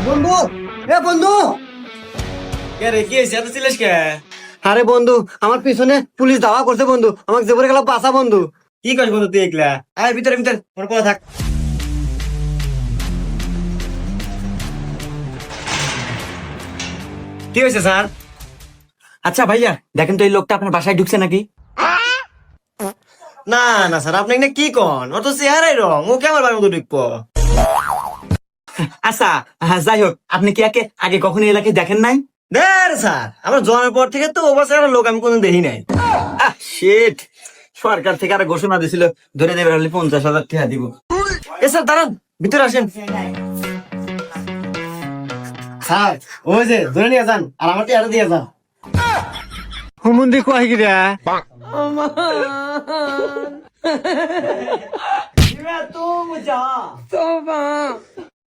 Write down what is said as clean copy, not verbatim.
বন্ধু, এ বন্ধু, কে রে, কি হয়েছে? এত চিল্লাস কে? আরে বন্ধু, আমার পিছনে পুলিশ ধাওয়া করছে বন্ধু, আমাকে জেবরে গেল বাঁচা বন্ধু। কি করিস বন্ধু তুই এগুলা? আয় ভিতরে ভিতরে, ওর পরে থাক। কি হয়েছে স্যার? আচ্ছা ভাইয়া, দেখেন তো এই লোকটা আপনার বাসায় ঢুকছে নাকি? না না স্যার, আপনি এখানে কি কন? ওর তো চেহারাই রং, ও কে আমার বাড়ির মতো ঢুকবো? আচ্ছা, যাই হোক, আপনি কি আগে কখনো এই এলাকায় দেখেন নাই? দেখ স্যার, আমার জন্মের পর থেকে তো ও বাসার লোক আমি কোনোদিন দেখি নাই। শিট, সরকার থেকে আর ঘোষণা দিছিল ধরে দেবে হলে 50,000 টাকা দিব। এ স্যার দাঁড়ান, ভিতরে আসেন। স্যার, ওই যে ধরে নিয়ে যান, আর আমার টিয়াটা দিয়ে যান। হুমুন্দি কয় গিরা তো মজা।